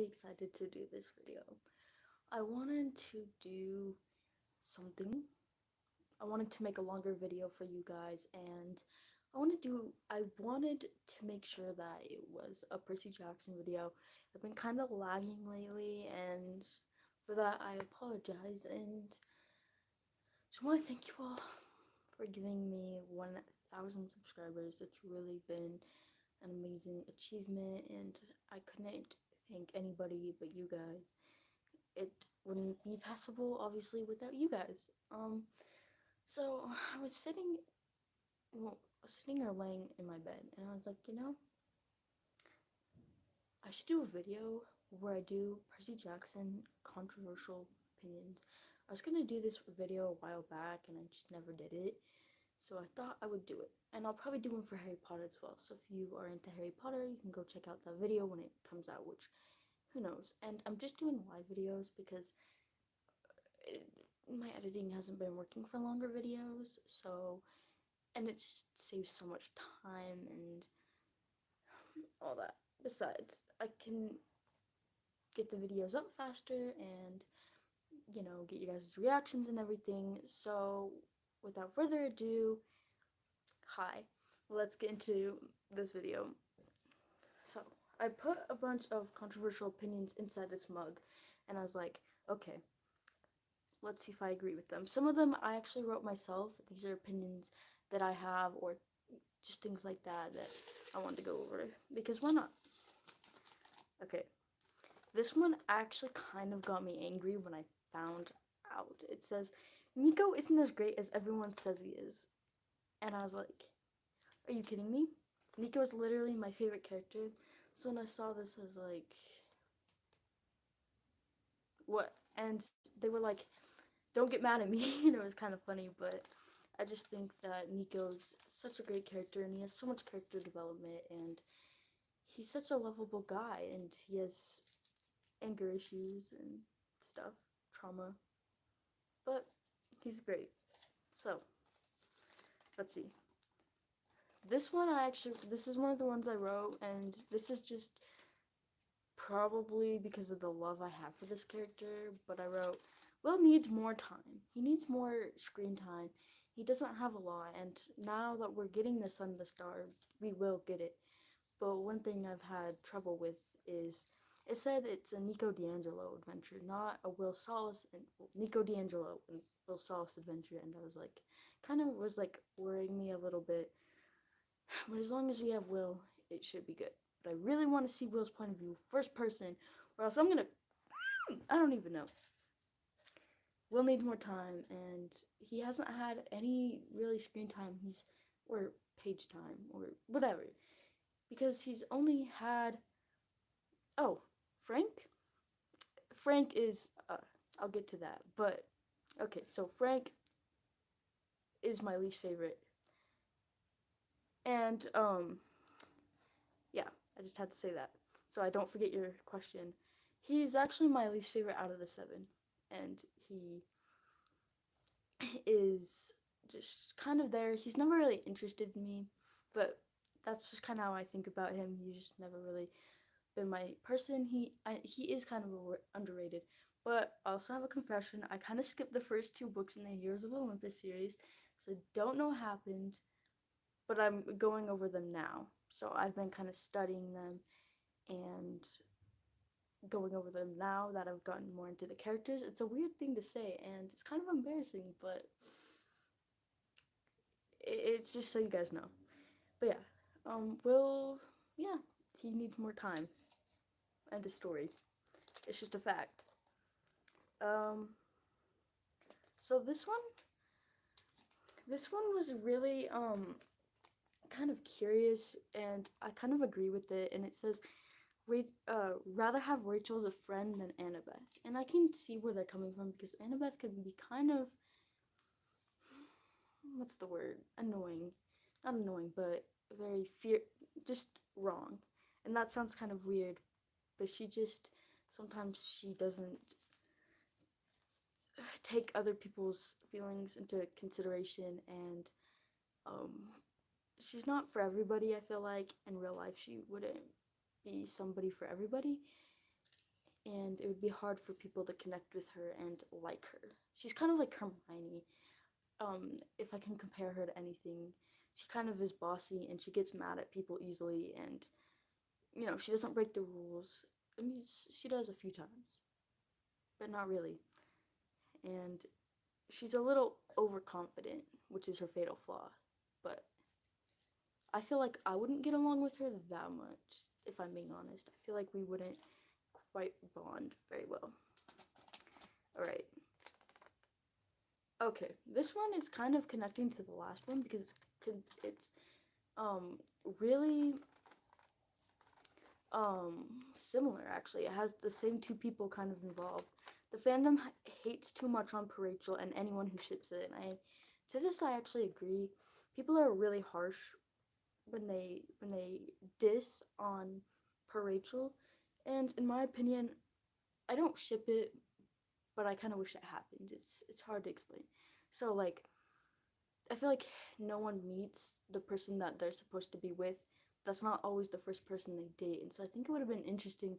excited to do this video. I wanted to do something. I wanted to make a longer video for you guys, and I wanted to make sure that it was a Percy Jackson video. I've been kind of lagging lately, and for that I apologize, and just want to thank you all for giving me 1,000 subscribers. It's really been an amazing achievement, and I couldn't thank anybody but you guys. It wouldn't be possible, obviously, without you guys. So I was sitting or laying in my bed, and I was like, I should do a video where I do Percy Jackson controversial opinions. I was gonna do this video a while back, and I just never did it. So I thought I would do it, and I'll probably do one for Harry Potter as well. So if you are into Harry Potter, you can go check out that video when it comes out, which, who knows. And I'm just doing live videos because my editing hasn't been working for longer videos, and it just saves so much time and all that. Besides, I can get the videos up faster and, get you guys' reactions and everything. So without further ado, hi, let's get into this video. So I put a bunch of controversial opinions inside this mug, and I was like, okay, let's see if I agree with them. Some of them I actually wrote myself. These are opinions that I have, or just things like that I wanted to go over, because why not? Okay, this one actually kind of got me angry when I found out. It says, Nico isn't as great as everyone says he is. And I was like, are you kidding me? Nico is literally my favorite character. So when I saw this, I was like, what? And they were like, don't get mad at me. It was kind of funny, but I just think that Nico's such a great character, and he has so much character development, and he's such a lovable guy, and he has anger issues and stuff, trauma, but he's great. So let's see. This is one of the ones I wrote, and this is just probably because of the love I have for this character, but I wrote, Will needs more time. He needs more screen time. He doesn't have a lot, and now that we're getting the Sun the Star, we will get it. But one thing I've had trouble with is, it said it's a Nico D'Angelo adventure, not a Will Solace and Nico D'Angelo and Will Solace adventure, and I was like, kind of was like worrying me a little bit. But as long as we have Will, it should be good. But I really want to see Will's point of view, first person, or else I don't even know. Will need more time, and he hasn't had any really screen time, or page time, or whatever, because he's only had, oh, Frank is, I'll get to that, but, okay, so Frank is my least favorite, and, yeah, I just had to say that, so I don't forget your question. He's actually my least favorite out of the 7, and he is just kind of there. He's never really interested in me, but that's just kind of how I think about him. He's just never really been my person. He is kind of underrated. But I also have a confession. I kind of skipped the first 2 books in the Heroes of Olympus series, so I don't know what happened, but I'm going over them now. So I've been kind of studying them and going over them now that I've gotten more into the characters. It's a weird thing to say, and it's kind of embarrassing, but it's just so you guys know. But yeah, yeah, he needs more time. End of story. It's just a fact. So this one was really, kind of curious, and I kind of agree with it, and it says, rather have Rachel as a friend than Annabeth. And I can see where they're coming from, because Annabeth can be kind of, what's the word? Annoying. Not annoying, but very just wrong. And that sounds kind of weird, but sometimes she doesn't take other people's feelings into consideration, and she's not for everybody. I feel like in real life she wouldn't be somebody for everybody, and it would be hard for people to connect with her and like her. She's kind of like Hermione. If I can compare her to anything, she kind of is bossy and she gets mad at people easily, and she doesn't break the rules. I mean, she does a few times, but not really. And she's a little overconfident, which is her fatal flaw. But I feel like I wouldn't get along with her that much, if I'm being honest. I feel like we wouldn't quite bond very well. Alright. Okay, this one is kind of connecting to the last one because it's really similar actually. It has the same two people kind of involved. The fandom hates too much on Rachel and anyone who ships it, and to this I actually agree. People are really harsh when they diss on Rachel, and in my opinion, I don't ship it, but I kind of wish it happened. It's hard to explain. So like, I feel like no one meets the person that they're supposed to be with. That's not always the first person they date, and so I think it would have been interesting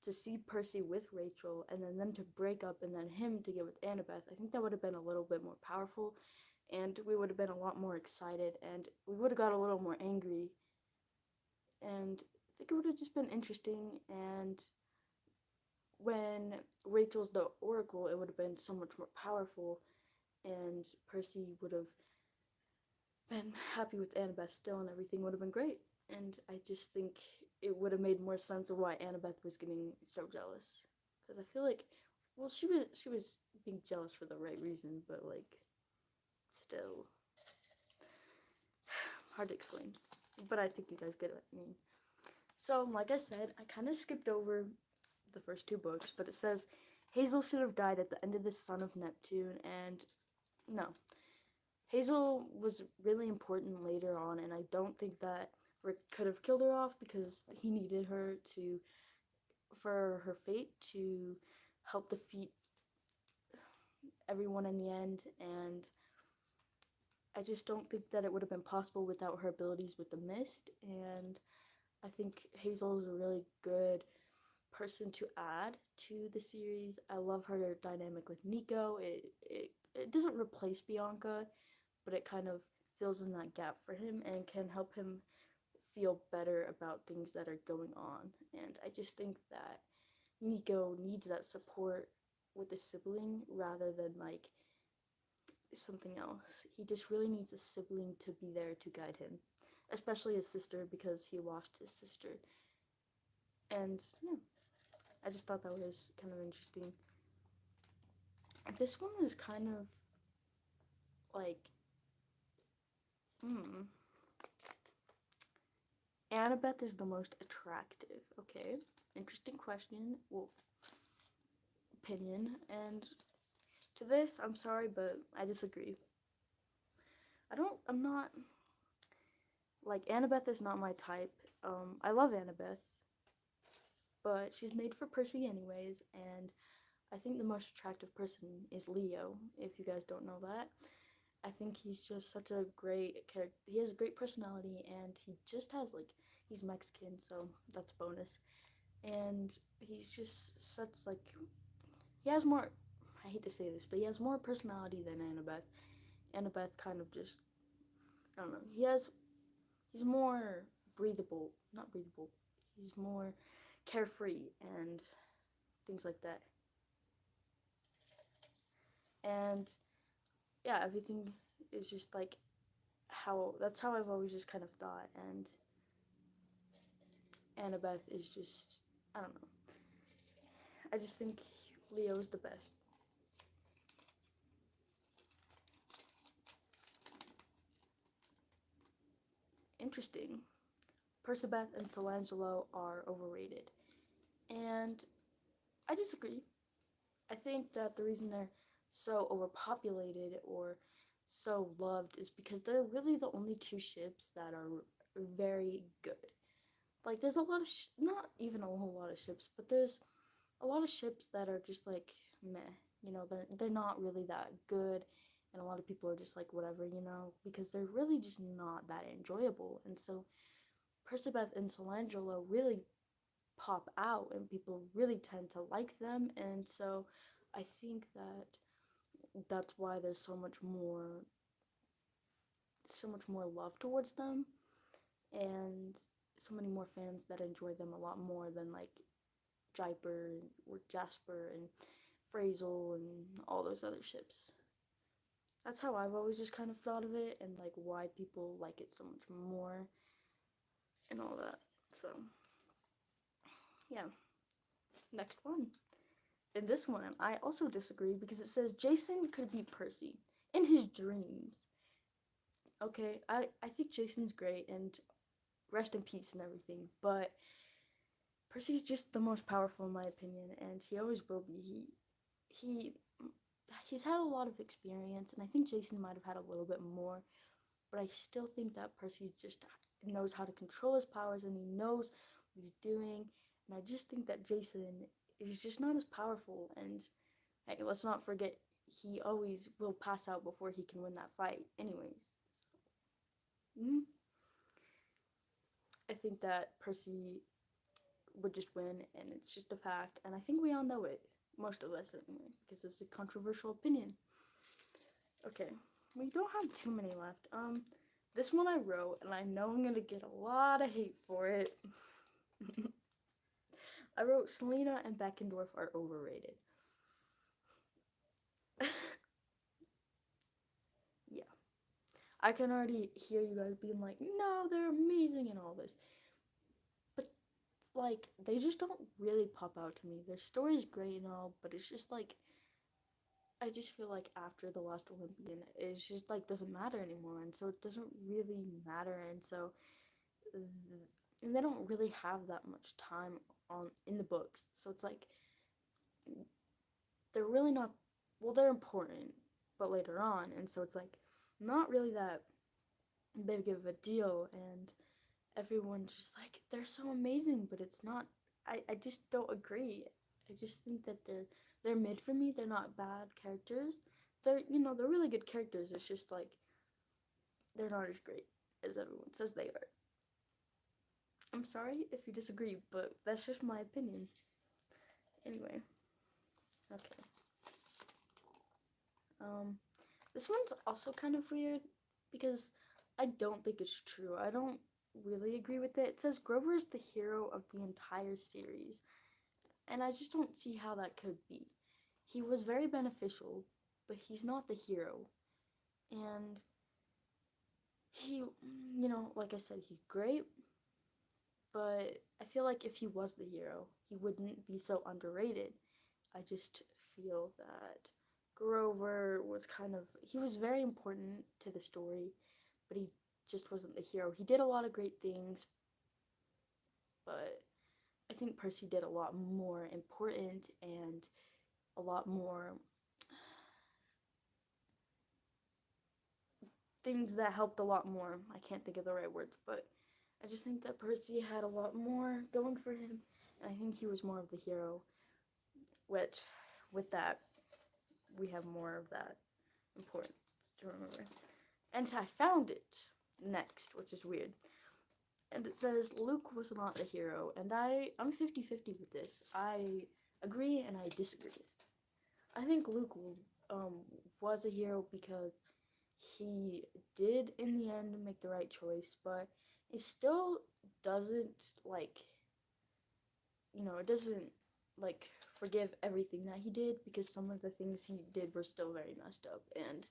to see Percy with Rachel and then them to break up and then him to get with Annabeth. I think that would have been a little bit more powerful, and we would have been a lot more excited, and we would have got a little more angry, and I think it would have just been interesting. And when Rachel's the Oracle, it would have been so much more powerful, and Percy would have been happy with Annabeth still, and everything would have been great. And I just think it would have made more sense of why Annabeth was getting so jealous, because I feel like, well, she was being jealous for the right reason, but like, still hard to explain. But I think you guys get what I mean. So, like I said, I kind of skipped over the first two books, but it says Hazel should have died at the end of the Son of Neptune, and no. Hazel was really important later on, and I don't think that Rick could have killed her off because he needed her for her fate to help defeat everyone in the end, and I just don't think that it would have been possible without her abilities with the mist. And I think Hazel is a really good person to add to the series. I love her dynamic with Nico. It doesn't replace Bianca, but it kind of fills in that gap for him and can help him feel better about things that are going on. And I just think that Nico needs that support with a sibling rather than like something else. He just really needs a sibling to be there to guide him, especially his sister, because he lost his sister. And yeah, I just thought that was kind of interesting. This one is kind of like, Annabeth is the most attractive. Okay, interesting question. Well, opinion. And to this, I'm sorry, but I disagree. I'm not, like, Annabeth is not my type. I love Annabeth, but she's made for Percy anyways, and I think the most attractive person is Leo, if you guys don't know that. I think he's just such a great character. He has a great personality, and he just has, like, he's Mexican, so that's a bonus. And he's just such, like, he has more, I hate to say this, but he has more personality than Annabeth. Annabeth kind of just, I don't know, he's more not breathable, he's more carefree and things like that. And yeah, everything is just like that's how I've always just kind of thought. And Annabeth is just, I don't know, I just think Leo is the best. Interesting. Percabeth and Solangelo are overrated, and I disagree. I think that the reason they're so overpopulated or so loved is because they're really the only two ships that are very good. Like, there's a lot of not even a whole lot of ships, but there's a lot of ships that are just like meh. They're not really that good, and a lot of people are just like whatever, because they're really just not that enjoyable. And so Percabeth and Solangelo really pop out and people really tend to like them, and so I think that that's why there's so much more love towards them, and so many more fans that enjoy them a lot more than like Jiper or Jasper and Phrasal and all those other ships. That's how I've always just kind of thought of it, and like why people like it so much more and all that. So yeah, next one. In this one, I also disagree because it says Jason could be Percy in his dreams. Okay, I think Jason's great and rest in peace and everything, but Percy's just the most powerful in my opinion, and he always will be. He he's had a lot of experience, and I think Jason might have had a little bit more, but I still think that Percy just knows how to control his powers and he knows what he's doing, and I just think that Jason is just not as powerful, and hey, let's not forget he always will pass out before he can win that fight anyways. Mm-hmm. I think that Percy would just win, and it's just a fact, and I think we all know it, most of us anyway, because it's a controversial opinion. Okay, we don't have too many left. This one I wrote, and I know I'm gonna get a lot of hate for it. I wrote Selena and Beckendorf are overrated. Yeah, I can already hear you guys being like, no, they're amazing and all this. But, like, they just don't really pop out to me. Their story's great and all, but it's just like, I just feel like after the last Olympian, it's just like doesn't matter anymore, and so it doesn't really matter, and so and they don't really have that much time on in the books, so it's like they're really not, well, they're important, but later on, and so it's like not really that big of a deal, and everyone's just like they're so amazing, but it's not. I just don't agree. I just think that they're mid for me. They're not bad characters. They're really good characters. It's just like they're not as great as everyone says they are. I'm sorry if you disagree, but that's just my opinion. Anyway, okay. This one's also kind of weird because I don't think it's true. I don't really agree with it. It says Grover is the hero of the entire series, and I just don't see how that could be. He was very beneficial, but he's not the hero. And he, like I said, he's great, but I feel like if he was the hero, he wouldn't be so underrated. I just feel that Grover was he was very important to the story, but he just wasn't the hero. He did a lot of great things, but I think Percy did a lot more important and a lot more things that helped a lot more. I can't think of the right words, but I just think that Percy had a lot more going for him, and I think he was more of the hero, which, with that, we have more of that importance to remember. And I found it next, which is weird. And it says Luke was not the hero, and I'm 50-50 with this. I agree and I disagree. I think Luke was a hero because he did in the end make the right choice, but it still doesn't it doesn't forgive everything that he did, because some of the things he did were still very messed up, and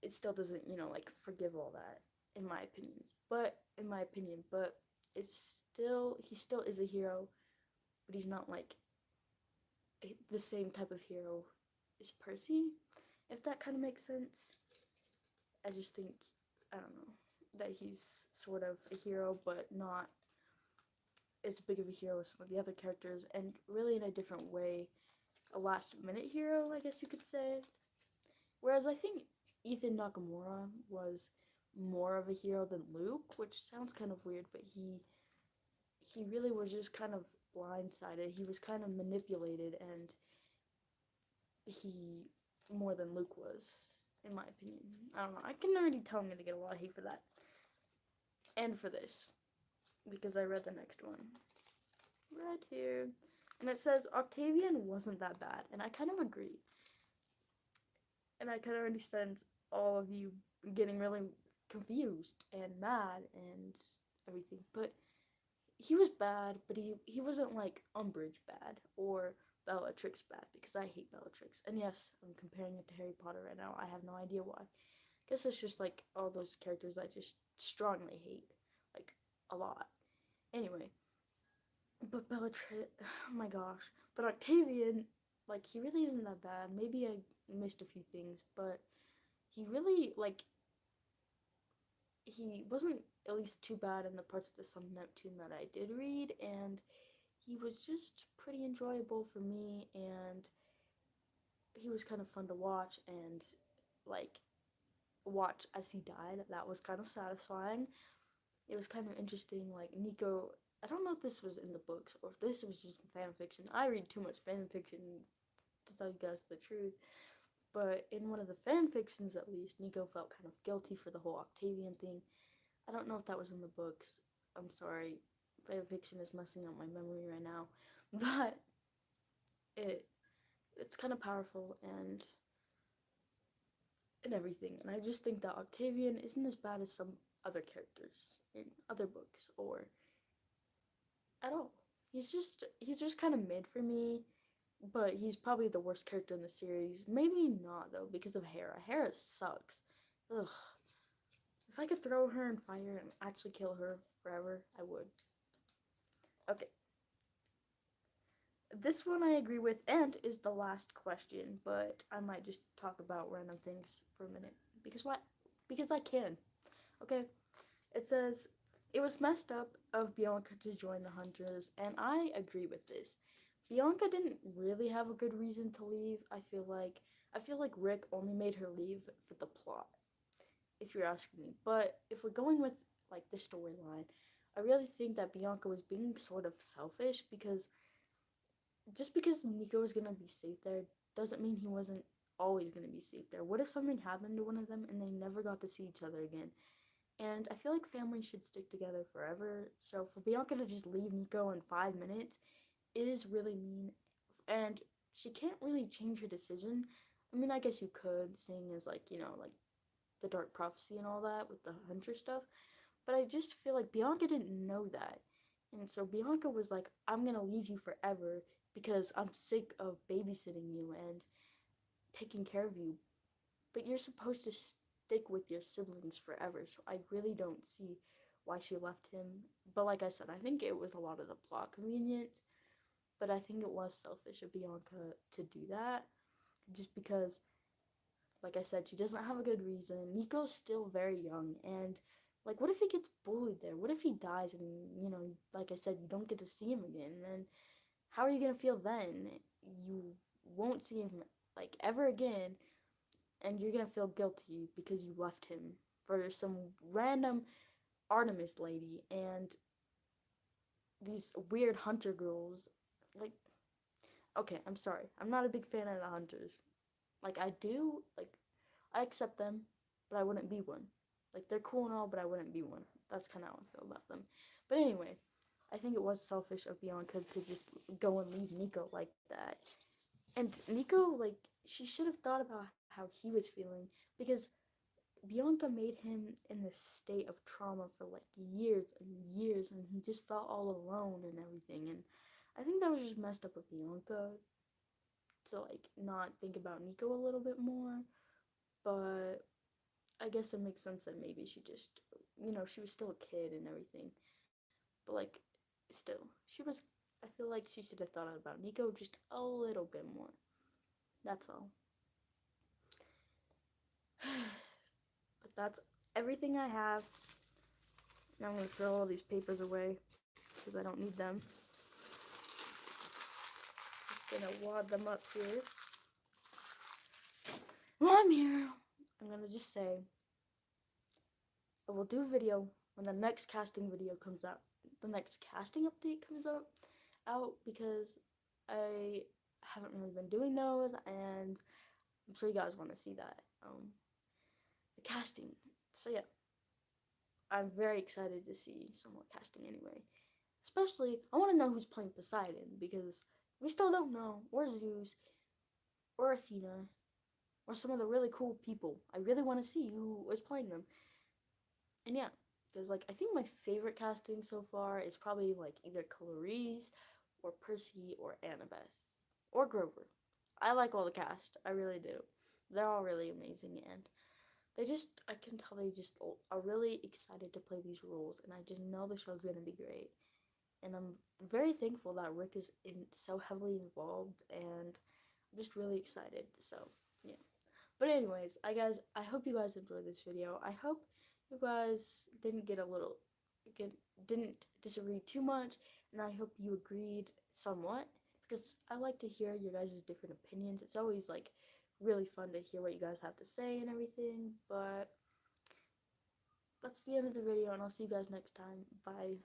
it still doesn't forgive all that in my opinion, but he still is a hero, but he's not like the same type of hero as Percy, if that kind of makes sense. I just think, I don't know, that he's sort of a hero, but not as big of a hero as some of the other characters, and really in a different way, a last minute hero, I guess you could say. Whereas I think Ethan Nakamura was more of a hero than Luke, which sounds kind of weird, but he really was just kind of blindsided. He was kind of manipulated, and he more than Luke was, in my opinion. I don't know. I can already tell I'm gonna get a lot of hate for that, and for this, because I read the next one. right here. And it says Octavian wasn't that bad, and I kind of agree. And I kind of understand all of you getting really confused and mad and everything. But he was bad, but he wasn't like Umbridge bad or Bellatrix bad, because I hate Bellatrix. And yes, I'm comparing it to Harry Potter right now. I have no idea why. I guess it's just like all those characters I just strongly hate, like a lot. Anyway, but Bellatrix, oh my gosh. But Octavian, like, he really isn't that bad. Maybe I missed a few things, but he really, like, he wasn't at least too bad in the parts of the Sun Neptune that I did read, and he was just pretty enjoyable for me, and he was kind of fun to watch, and, like, watch as he died. That was kind of satisfying. It was kind of interesting, like, Nico, I don't know if this was in the books or if this was just fan fiction. I read too much fan fiction to tell you guys the truth. But in one of the fan fictions, at least, Nico felt kind of guilty for the whole Octavian thing. I don't know if that was in the books. I'm sorry. Fan fiction is messing up my memory right now. But it it's kind of powerful and everything. And I just think that Octavian isn't as bad as some other characters in other books or at all. He's just kind of mid for me, but he's probably the worst character in the series. Maybe not though, because of Hera. Hera sucks. Ugh. If I could throw her in fire and actually kill her forever, I would. Okay. This one I agree with, and is the last question, but I might just talk about random things for a minute. Because what? Because I can. Okay. It says, it was messed up of Bianca to join the Hunters, and I agree with this. Bianca didn't really have a good reason to leave. I feel like Rick only made her leave for the plot, if you're asking me. But if we're going with like the storyline, I really think that Bianca was being sort of selfish, because just because Nico was gonna be safe there doesn't mean he wasn't always gonna be safe there. What if something happened to one of them and they never got to see each other again? And I feel like families should stick together forever. So for Bianca to just leave Nico in 5 minutes is really mean. And she can't really change her decision. I mean, I guess you could, seeing as like, like the Dark Prophecy and all that with the Hunter stuff. But I just feel like Bianca didn't know that. And so Bianca was like, I'm gonna leave you forever because I'm sick of babysitting you and taking care of you. But you're supposed to stick with your siblings forever. So I really don't see why she left him. But like I said, I think it was a lot of the plot convenience. But I think it was selfish of Bianca to do that. Just because, like I said, she doesn't have a good reason. Nico's still very young, and like, what if he gets bullied there? What if he dies and, like I said, you don't get to see him again? And then how are you gonna feel then? You won't see him like ever again, and you're gonna feel guilty because you left him for some random Artemis lady and these weird hunter girls. Like, okay, I'm sorry. I'm not a big fan of the hunters. Like, I accept them, but I wouldn't be one. Like, they're cool and all, but I wouldn't be one. That's kind of how I feel about them. But anyway, I think it was selfish of Bianca to just go and leave Nico like that. And Nico, like, she should have thought about how he was feeling, because Bianca made him in this state of trauma for like years and years, and he just felt all alone and everything. And I think that was just messed up of Bianca to like not think about Nico a little bit more. But I guess it makes sense that maybe she just, she was still a kid and everything. But like, still, I feel like she should have thought about Nico just a little bit more. That's all. But that's everything I have. Now I'm going to throw all these papers away because I don't need them. Just going to wad them up here. While I'm here, I'm going to just say I will do a video when the next casting video comes out. The next casting update comes out because I haven't really been doing those, and I'm sure you guys want to see that. The casting. So yeah, I'm very excited to see some more casting anyway. Especially, I want to know who's playing Poseidon, because we still don't know, or Zeus, or Athena, or some of the really cool people. I really want to see who is playing them. And yeah, because like I think my favorite casting so far is probably like either Clarice or Percy or Annabeth or Grover. I like all the cast. I really do. They're all really amazing, and I can tell they just are really excited to play these roles, and I just know the show's gonna be great. And I'm very thankful that Rick is so heavily involved, and I'm just really excited. So yeah. But anyways, I hope you guys enjoyed this video. I hope you guys get didn't disagree too much, and I hope you agreed somewhat, because I like to hear your guys' different opinions. It's always like really fun to hear what you guys have to say and everything. But that's the end of the video, and I'll see you guys next time. Bye.